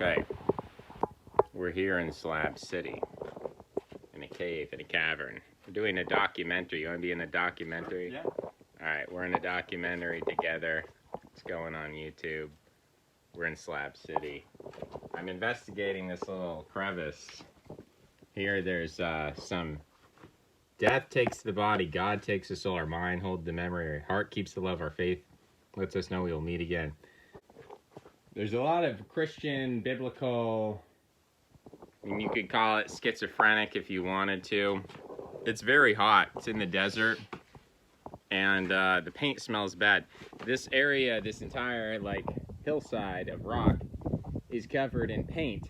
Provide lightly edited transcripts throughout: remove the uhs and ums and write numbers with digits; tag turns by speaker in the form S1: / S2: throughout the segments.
S1: Okay, we're here in Slab City, in a cave, in a cavern. We're doing a documentary. You want to be in a documentary?
S2: Yeah.
S1: Alright, we're in a documentary together. It's going on YouTube. We're in Slab City. I'm investigating this little crevice. Here there's some death takes the body, God takes the soul, our mind holds the memory, our heart keeps the love, our faith lets us know we will meet again. There's a lot of Christian, biblical, and you could call it schizophrenic if you wanted to. It's very hot. It's in the desert, and the paint smells bad. This area, this entire like hillside of rock is covered in paint,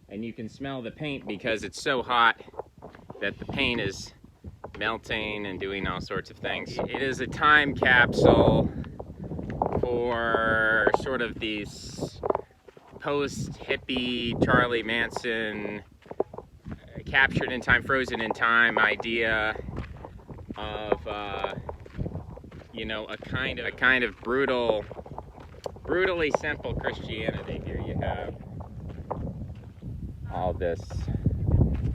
S1: and you can smell the paint because it's so hot that the paint is melting and doing all sorts of things. It is a time capsule for sort of these post-hippie Charlie Manson captured in time, frozen in time idea of you know, a kind of brutally simple Christianity. Here you have all this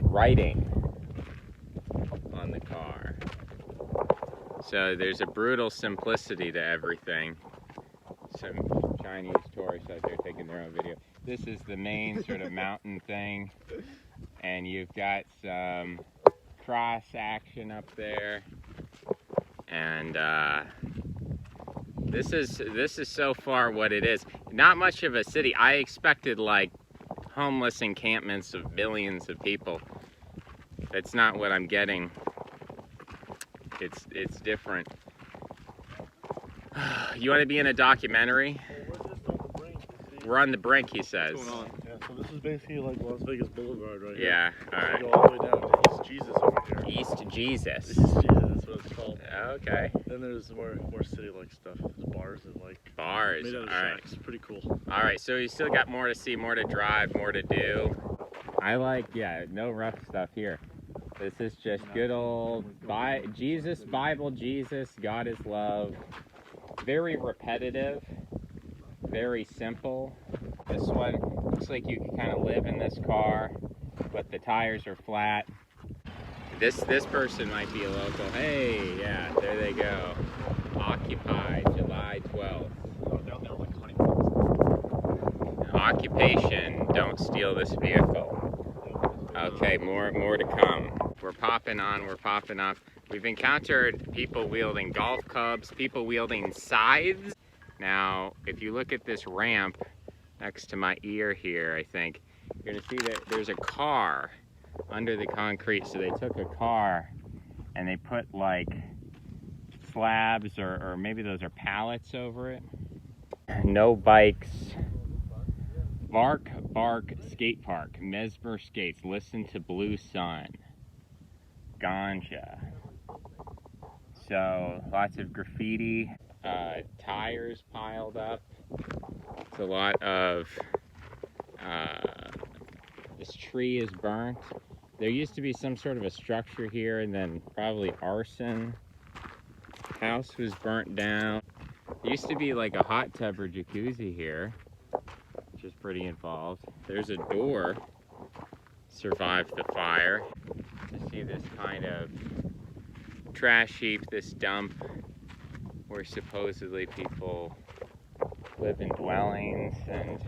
S1: writing on the car. So there's a brutal simplicity to everything. Some Chinese tourists out there taking their own video. This is the main sort of mountain thing, and you've got some cross action up there, and this is so far what it is. Not much of a city. I expected like homeless encampments of millions of people. That's not what I'm getting. It's different. You want to be in a documentary? We're on the brink, he says.
S2: What's going on?
S3: Yeah, so this is basically like Las Vegas Boulevard right here.
S1: Yeah, alright.
S3: So you go all the way down to East Jesus over here.
S1: East Jesus.
S3: East Jesus, that's what it's called.
S1: Okay.
S3: Then there's more city-like stuff. There's bars and like
S1: Bars.
S3: made out of
S1: Alright.
S3: shacks. Pretty cool.
S1: Alright, so you still got more to see, more to drive, more to do. I like, yeah, no rough stuff here. This is just good old Jesus, Bible, Jesus, God is love. Very repetitive, very simple. This one looks like you can kind of live in this car, but the tires are flat. This person might be a local. Hey, yeah, there they go. Occupied, July 12th. Occupation, don't steal this vehicle. Okay, more to come. We're popping on, we're popping up. We've encountered people wielding golf clubs, people wielding scythes. Now, if you look at this ramp next to my ear here, I think, you're gonna see that there's a car under the concrete. So they took a car and they put like slabs or maybe those are pallets over it. No bikes. Bark Skate Park, Mesmer Skates, listen to Blue Sun, Ganja. So lots of graffiti, tires piled up. It's a lot of, this tree is burnt. There used to be some sort of a structure here and then probably arson. House was burnt down. There used to be like a hot tub or jacuzzi here, which is pretty involved. There's a door, survived the fire. To see this kind of trash heap, this dump, where supposedly people live in dwellings, and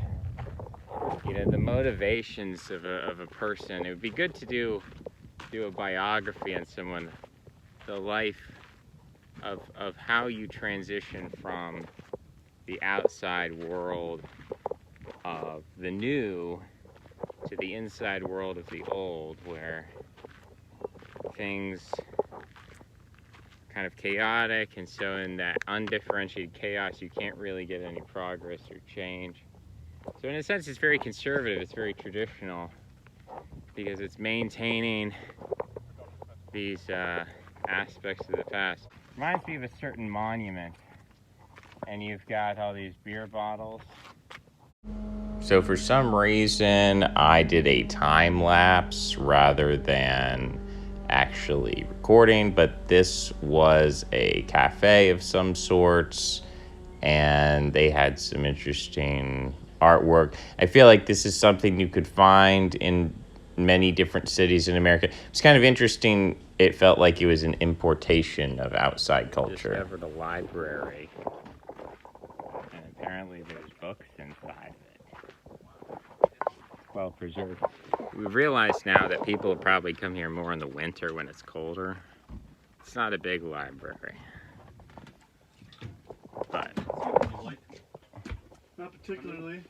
S1: you know, the motivations of a person. It would be good to do a biography on someone, the life of how you transition from the outside world of the new to the inside world of the old, where things kind of chaotic, and so in that undifferentiated chaos you can't really get any progress or change. So in a sense it's very conservative, it's very traditional, because it's maintaining these aspects of the past. Reminds me of a certain monument, and you've got all these beer bottles. So for some reason, I did a time lapse rather than actually recording, but this was a cafe of some sorts, and they had some interesting artwork. I feel like this is something you could find in many different cities in America. It's kind of interesting. It felt like it was an importation of outside culture. Discovered a library, and apparently there's books inside it. Well preserved. We've realized now that people will probably come here more in the winter when it's colder. It's not a big library, but
S3: Not particularly.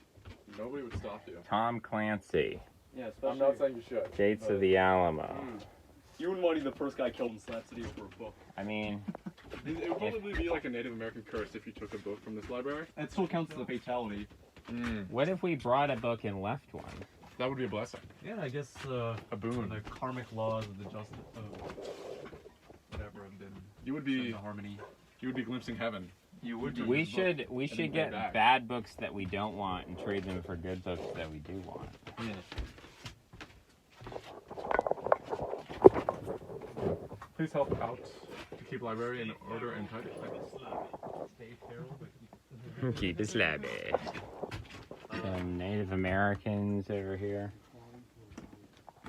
S2: Nobody would stop you.
S1: Tom Clancy,
S2: Yeah, I'm not saying you should.
S1: Gates of the Alamo.
S4: You wouldn't want to be the first guy killed in Slab City for a book.
S1: I mean,
S2: It would probably be like a Native American curse if you took a book from this library.
S4: It still counts as a fatality.
S1: what if we brought a book and left one?
S2: That would be a blessing.
S4: Yeah, I guess
S2: A boon.
S4: the karmic laws of the justice, whatever, have been
S2: You would
S4: set
S2: be
S4: into harmony.
S2: you would be glimpsing heaven.
S4: You would.
S1: We should
S2: then
S1: get
S2: go back.
S1: bad books that we don't want and trade them for good books that we do want.
S4: Yeah.
S2: Please help out to keep library in order and tidy.
S1: Keep it slabby. Some Native Americans over here.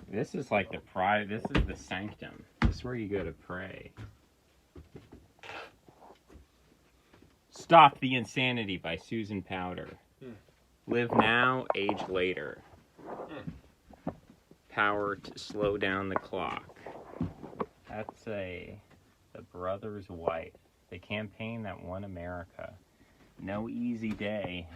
S1: This is like this is the sanctum. This is where you go to pray. Stop the Insanity by Susan Powder. Live now, age later. Power to slow down the clock. That's the brother's wife. The campaign that won America. No easy day.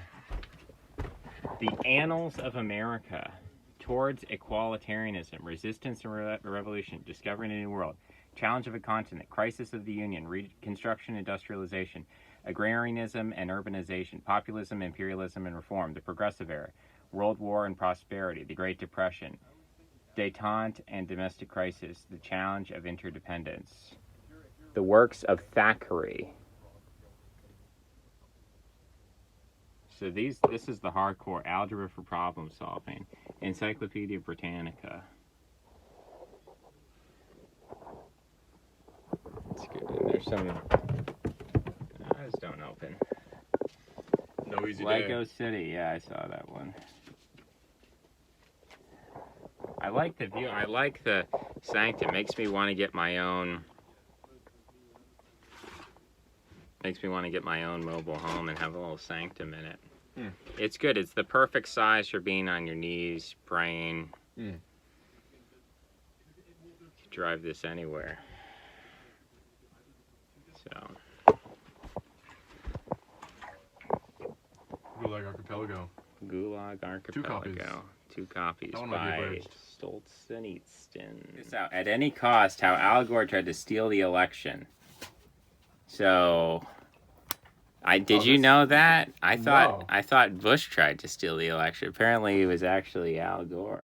S1: The Annals of America. Towards Equalitarianism. Resistance and Revolution. Discovering a New World. Challenge of a Continent. Crisis of the Union. Reconstruction, Industrialization. Agrarianism and Urbanization. Populism, Imperialism, and Reform. The Progressive Era. World War and Prosperity. The Great Depression. Détente and Domestic Crisis. The Challenge of Interdependence. The works of Thackeray. So this is the hardcore algebra for problem solving. Encyclopedia Britannica. It's good. And there's some. Those don't open.
S2: No easy
S1: Lego
S2: day.
S1: City. Yeah, I saw that one. I like the view. I like the sanctum. Makes me want to get my own. Makes me want to get my own mobile home and have a little sanctum in it. It's good. It's the perfect size for being on your knees, praying. You could drive this anywhere. So.
S2: Gulag Archipelago.
S1: Gulag Archipelago. Two copies
S2: That one might be
S1: by
S2: abridged.
S1: Stoltzenitsyn. At any cost, how Al Gore tried to steal the election. So, did you know that? I thought Bush tried to steal the election. Apparently, it was actually Al Gore.